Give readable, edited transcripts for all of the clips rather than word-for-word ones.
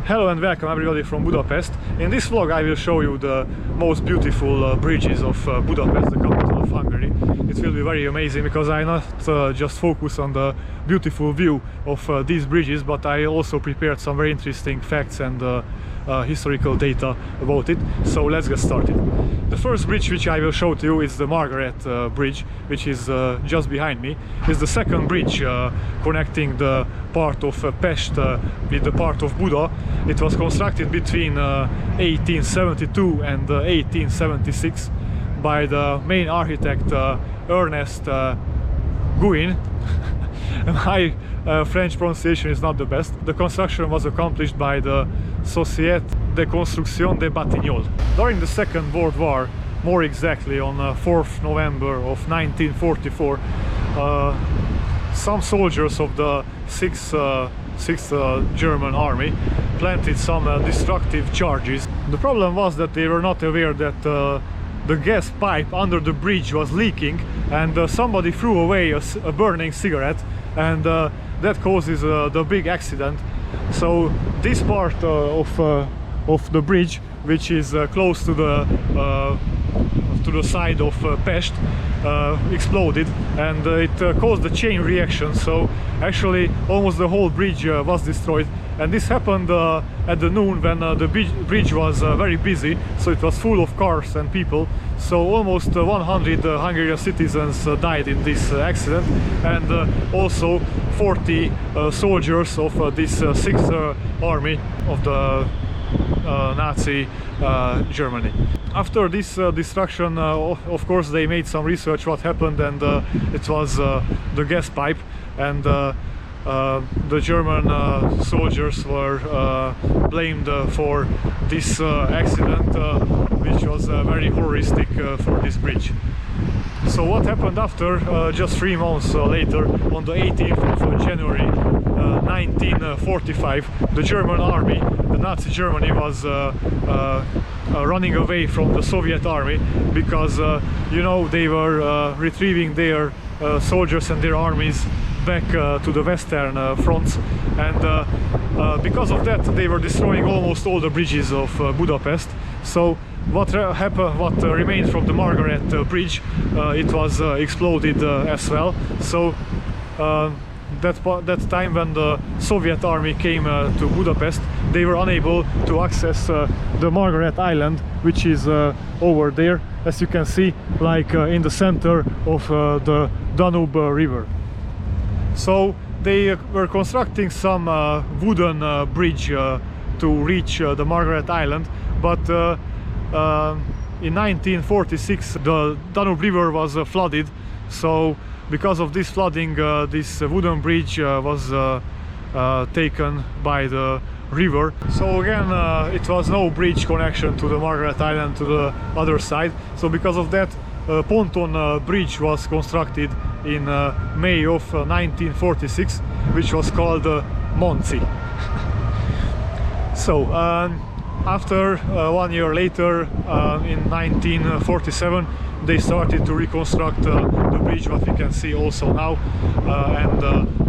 Hello and welcome everybody from Budapest. In this vlog I will show you the most beautiful bridges of Budapest, the capital of Hungary. It will be very amazing because I not just focus on the beautiful view of these bridges, but I also prepared some very interesting facts and historical data about it. So let's get started. The first bridge which I will show to you is the Margaret Bridge, which is just behind me. It's the second bridge connecting the part of Pest with the part of Buda. It was constructed between 1872 and 1876 by the main architect Ernest Goüin. My French pronunciation is not the best. The construction was accomplished by the Société de Construction des Batignolles. During the Second World War, more exactly on 4th November of 1944, some soldiers of the 6th German army planted some destructive charges. The problem was that they were not aware that the gas pipe under the bridge was leaking, and somebody threw away a burning cigarette, and that causes the big accident. So this part of the bridge, which is close to the side of Pest, exploded, and it caused a chain reaction. So actually almost the whole bridge was destroyed, and this happened at the noon when the bridge was very busy, so it was full of cars and people. So almost 100 Hungarian citizens died in this accident, and also 40 soldiers of this 6th army of the Nazi Germany. After this destruction, of course, they made some research what happened, and it was the gas pipe, and the German soldiers were blamed for this accident, which was very horrific for this bridge. So what happened after? Just 3 months later, on the 18th of January 1945, the German army, the Nazi Germany, was running away from the Soviet army because you know, they were retrieving their soldiers and their armies back to the western fronts, and because of that they were destroying almost all the bridges of Budapest. So what happened? What remained from the Margaret Bridge? It was exploded as well. So that time when the Soviet army came to Budapest, they were unable to access the Margaret Island, which is over there, as you can see, like in the center of the Danube River. So they were constructing some wooden bridge to reach the Margaret Island, but in 1946 the Danube River was flooded. So because of this flooding, this wooden bridge was taken by the river. So again, it was no bridge connection to the Margaret Island to the other side. So because of that, a pontoon bridge was constructed in May of 1946, which was called Manci. So after 1 year later, in 1947, they started to reconstruct the bridge, what we can see also now, and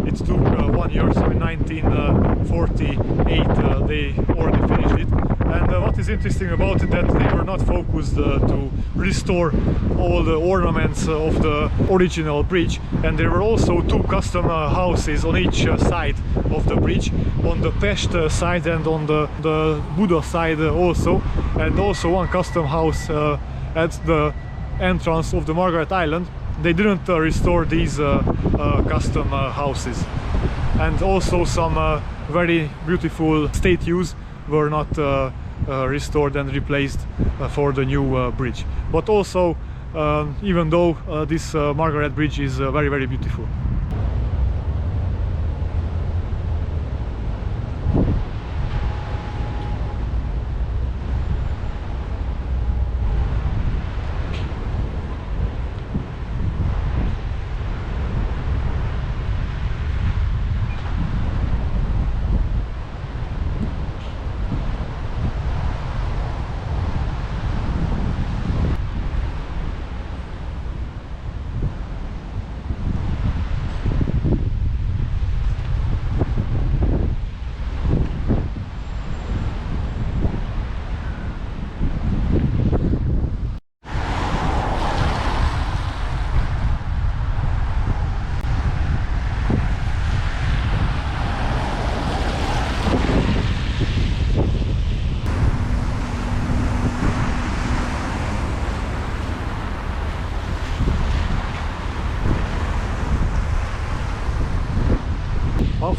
it took 1 year, so in 1948 they already finished it. And what is interesting about it, that they were not focused to restore all the ornaments of the original bridge, and there were also 2 custom houses on each side of the bridge, on the Pest side and on the Buda side also, and also 1 custom house at the entrance of the Margaret Island. They didn't restore these custom houses, and also some very beautiful statues were not restored and replaced for the new bridge. But also, even though this Margaret Bridge is very, very beautiful.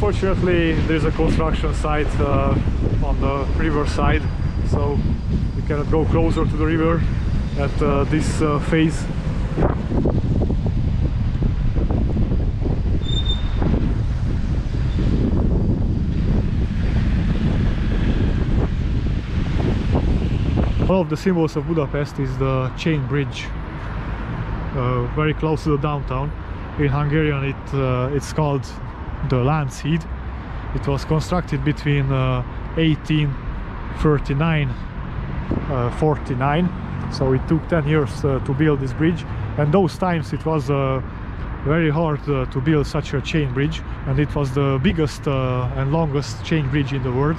Unfortunately, there's a construction site on the river side, so we cannot go closer to the river at this phase. One of the symbols of Budapest is the Chain Bridge, very close to the downtown. In Hungarian it's called the Lánchidat. It was constructed between 1839 49, so it took 10 years to build this bridge, and those times it was very hard to build such a chain bridge, and it was the biggest and longest chain bridge in the world.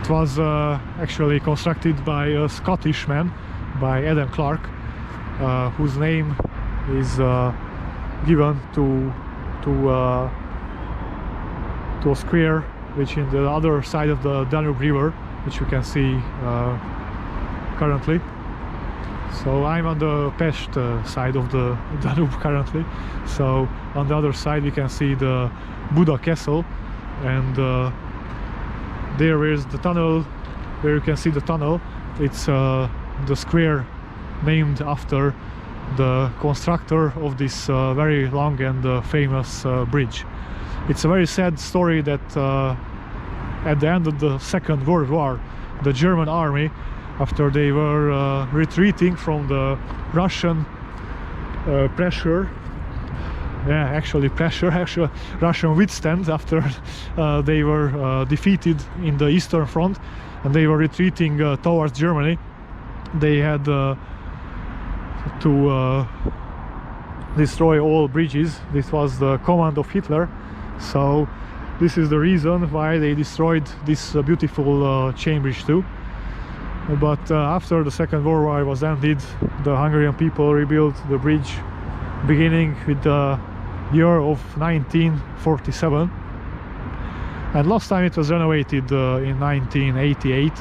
It was actually constructed by a Scottish man, by Adam Clark, whose name is given to a square which in the other side of the Danube River, which you can see currently. So I'm on the Pest side of the Danube currently, so on the other side we can see the Buda Castle, and there is the tunnel where you can see the tunnel. It's the square named after the constructor of this very long and famous bridge. It's a very sad story that at the end of the Second World War, the German army, after they were retreating from the Russian pressure, Russian withstand, after they were defeated in the Eastern Front and they were retreating towards Germany, they had to destroy all bridges. This was the command of Hitler, so this is the reason why they destroyed this beautiful chain bridge too. But after the Second World War was ended, the Hungarian people rebuilt the bridge beginning with the year of 1947, and last time it was renovated in 1988.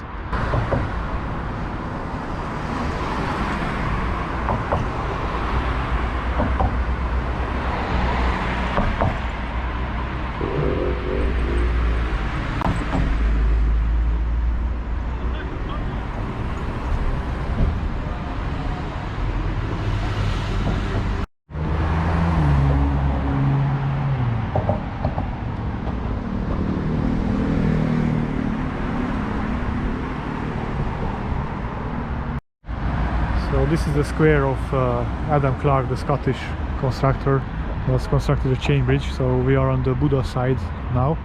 So this is the square of Adam Clark, the Scottish constructor, who has constructed the chain bridge. So we are on the Buda side now.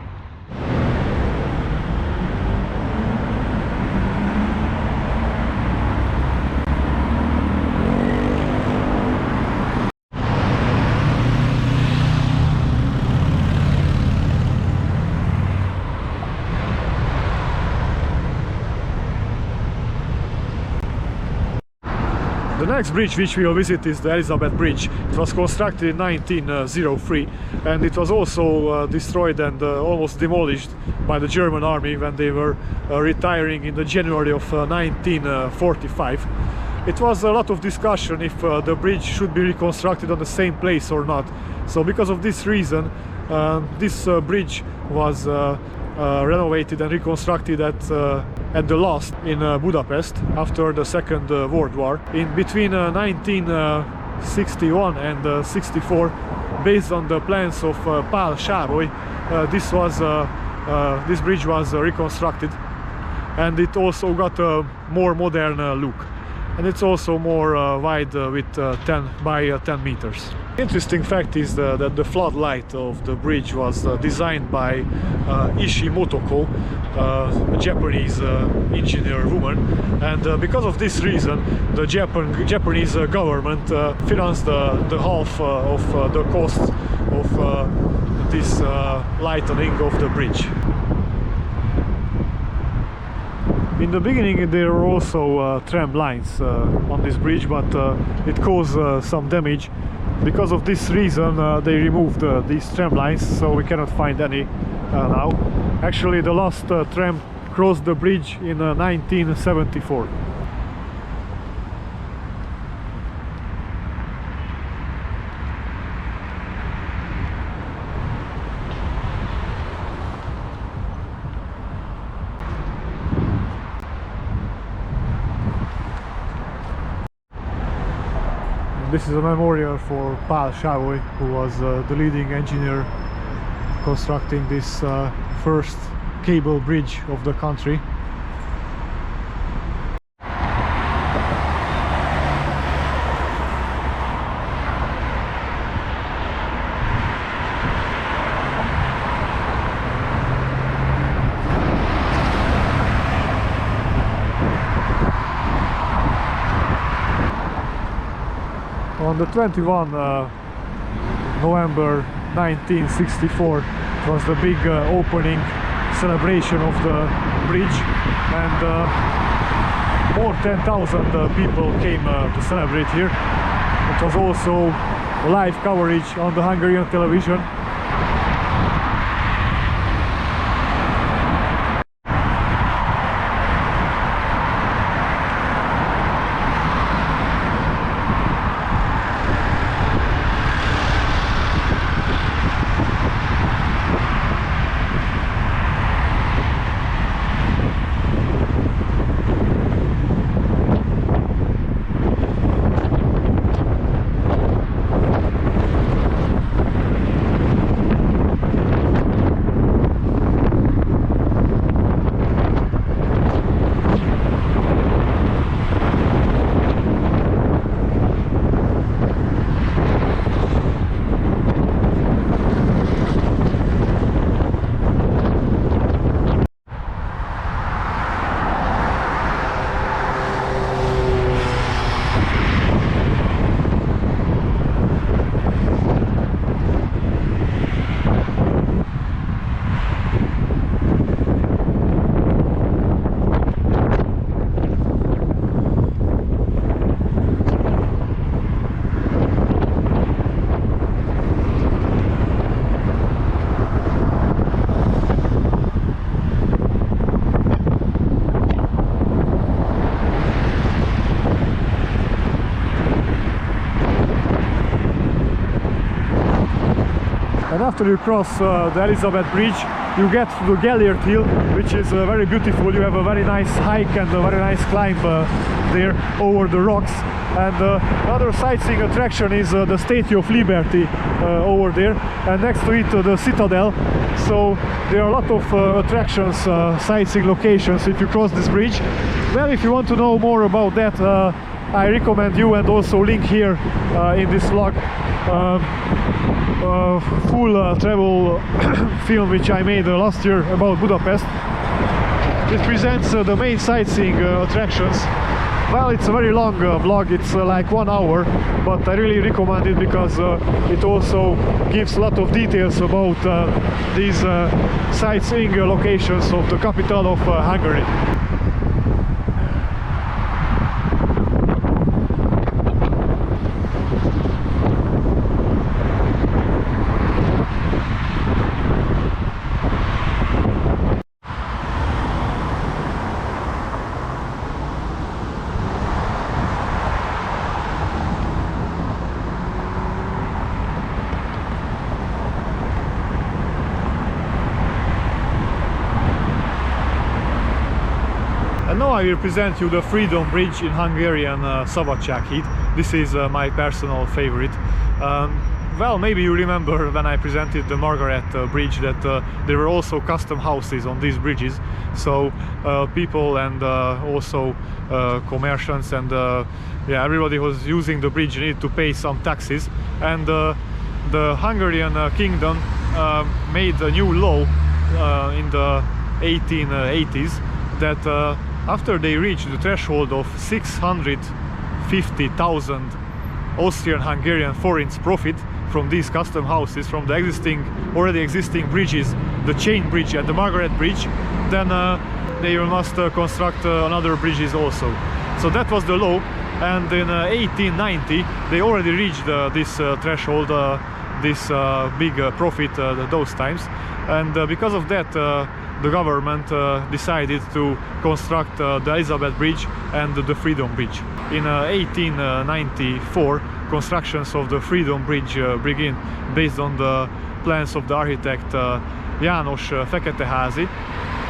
The next bridge which we will visit is the Elisabeth Bridge. It was constructed in 1903, and it was also destroyed and almost demolished by the German army when they were retiring in the January of 1945. It was a lot of discussion if the bridge should be reconstructed on the same place or not. So because of this reason, this bridge was renovated and reconstructed at the last in Budapest after the Second World War. In between 1961 and 64, based on the plans of Pál Sávoy, this bridge was reconstructed, and it also got a more modern look, and it's also more wide with 10 by 10 meters. Interesting fact is that the floodlight of the bridge was designed by Ishii Motoko, a Japanese engineer woman, and because of this reason the Japanese government financed the half of the cost of this lightening of the bridge. In the beginning there were also tram lines on this bridge, but it caused some damage. Because of this reason they removed these tram lines, so we cannot find any now. Actually the last tram crossed the bridge in 1974. This is a memorial for Pál Sávoy, who was the leading engineer constructing this first cable bridge of the country. On the 21 November 1964 was the big opening celebration of the bridge, and more 10,000 people came to celebrate here. It was also live coverage on the Hungarian television. And after you cross the Elisabeth Bridge, you get to the Gellért Hill, which is very beautiful. You have a very nice hike and a very nice climb there over the rocks. And another sightseeing attraction is the Statue of Liberty over there, and next to it the Citadel. So there are a lot of attractions, sightseeing locations if you cross this bridge. Well, if you want to know more about that, I recommend you, and also link here in this vlog, full travel film which I made last year about Budapest. It presents the main sightseeing attractions. Well, it's a very long vlog, it's like 1 hour, but I really recommend it because it also gives a lot of details about these sightseeing locations of the capital of Hungary. And now I will present you the Freedom Bridge in Hungarian, Szabadság-híd. This is my personal favorite. Well, maybe you remember when I presented the Margaret Bridge that there were also custom houses on these bridges. So people and also commerciants and yeah, everybody who was using the bridge needed to pay some taxes. And the Hungarian kingdom made a new law in the 1880s that after they reached the threshold of 650,000 Austrian-Hungarian forints profit from these custom houses, from the already existing bridges, the Chain Bridge and the Margaret Bridge, then they must construct another bridges also. So that was the law, and in 1890 they already reached this threshold, this big profit those times, and because of that the government decided to construct the Elisabeth Bridge and the Freedom Bridge. In 1894, constructions of the Freedom Bridge began based on the plans of the architect János Feketeházy,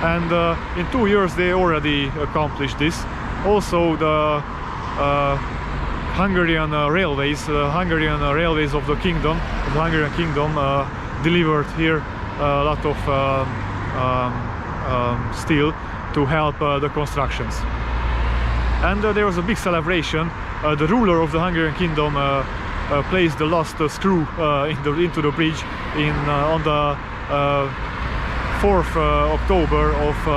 and in 2 years they already accomplished this. Also the Hungarian railways, Hungarian railways of the kingdom, the Hungarian kingdom, delivered here a lot of steel to help the constructions. And there was a big celebration. The ruler of the Hungarian kingdom placed the last screw into the bridge on the 4th October of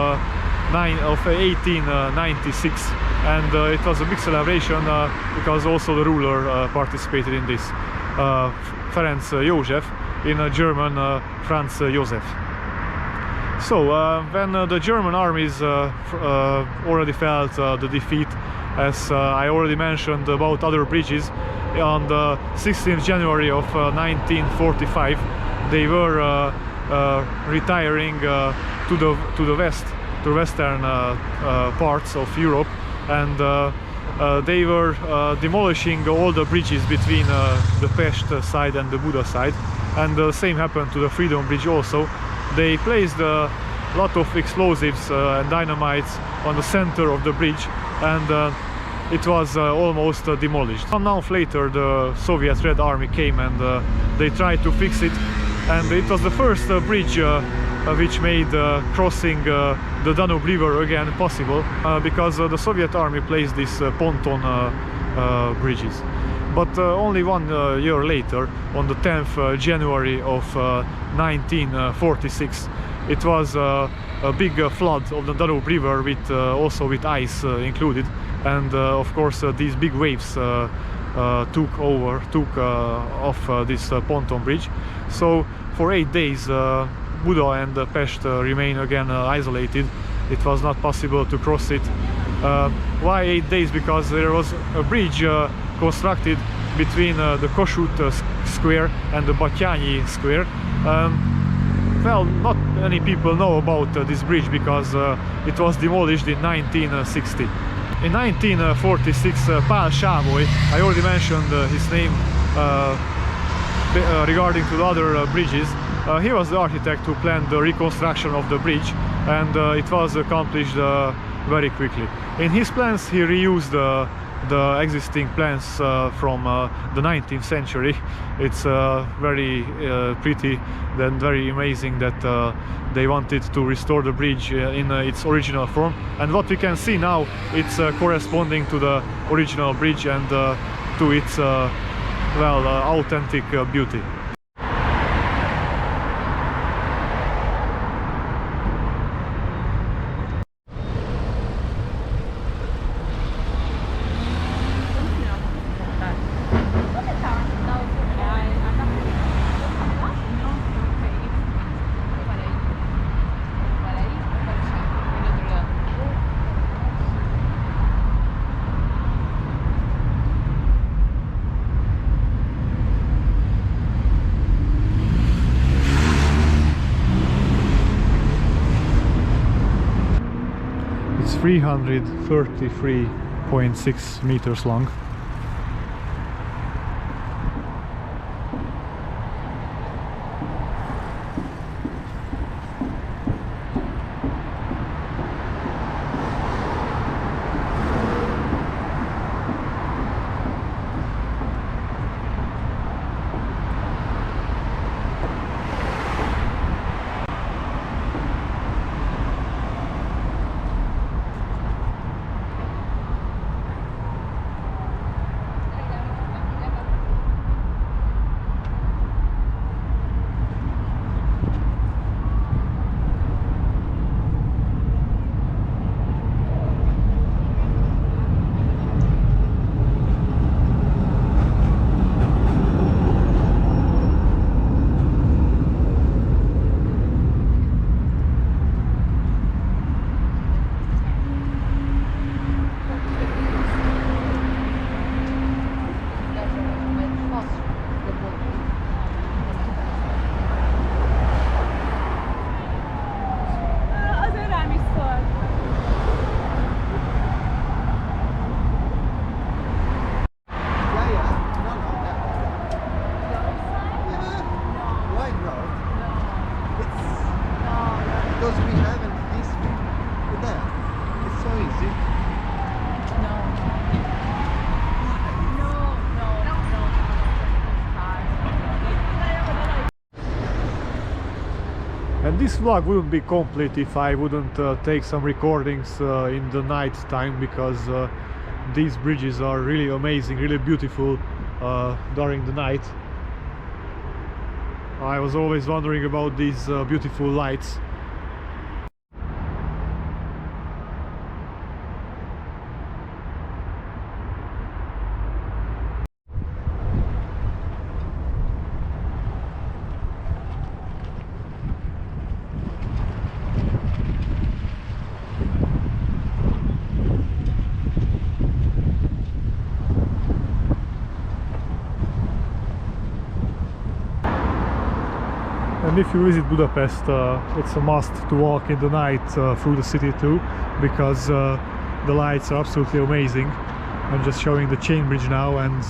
1896, and it was a big celebration because also the ruler participated in this. Ferenc József, in German Franz Josef. So when the German armies already felt the defeat, as I already mentioned about other bridges, on the 16th January of 1945 they were retiring to the west, to western parts of Europe, and they were demolishing all the bridges between the Pest side and the Buda side, and the same happened to the Freedom Bridge also. They placed a lot of explosives and dynamites on the center of the bridge, and it was almost demolished. Some months later the Soviet Red Army came and they tried to fix it, and it was the first bridge which made crossing the Danube River again possible, because the Soviet Army placed these pontoon bridges. But only 1 year later, on the 10th January of 1946, it was a big flood of the Danube River, with also with ice included, and of course these big waves took off this pontoon bridge. So for 8 days Buda and Pest remain again isolated. It was not possible to cross it. Why 8 days? Because there was a bridge constructed between the Kossuth square and the Batyányi square. Well, not many people know about this bridge because it was demolished in 1960. In 1946, Pál Sávoy, I already mentioned his name regarding to the other bridges. He was the architect who planned the reconstruction of the bridge, and it was accomplished very quickly. In his plans he reused the existing plans from the 19th century. It's very pretty and very amazing that they wanted to restore the bridge in its original form, and what we can see now, it's corresponding to the original bridge and to its well, authentic beauty. It's 333.6 meters long. this vlog wouldn't be complete if I wouldn't take some recordings in the night time, because these bridges are really amazing, really beautiful during the night. I was always wondering about these beautiful lights. And if you visit Budapest, it's a must to walk in the night through the city too, because the lights are absolutely amazing. I'm just showing the Chain Bridge now and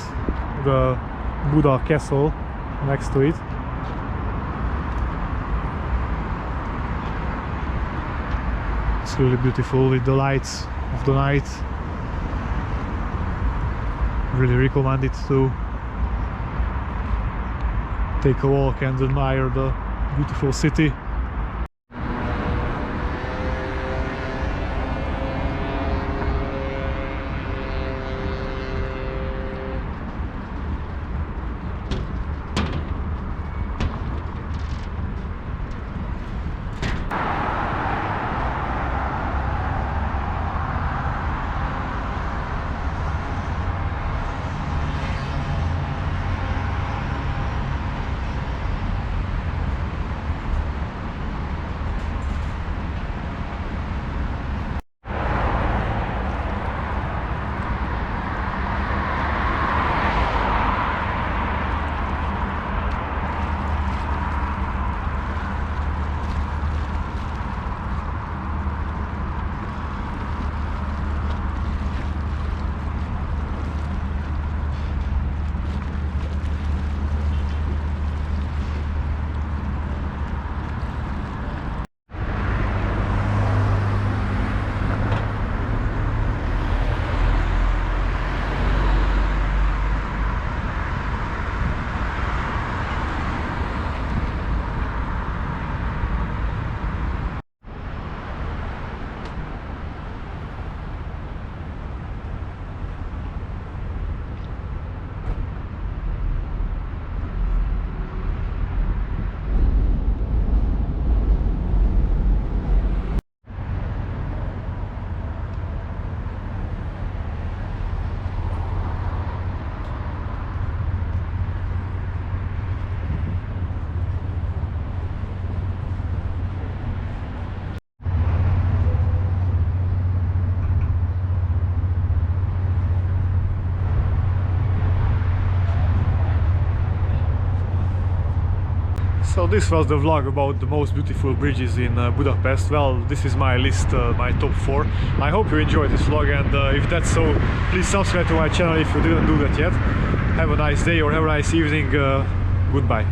the Buda Castle next to it. It's really beautiful with the lights of the night. Really recommend it to take a walk and admire the beautiful city. So this was the vlog about the most beautiful bridges in Budapest. Well, this is my list, my top 4. I hope you enjoyed this vlog, and if that's so, please subscribe to my channel if you didn't do that yet. Have a nice day or have a nice evening. Goodbye.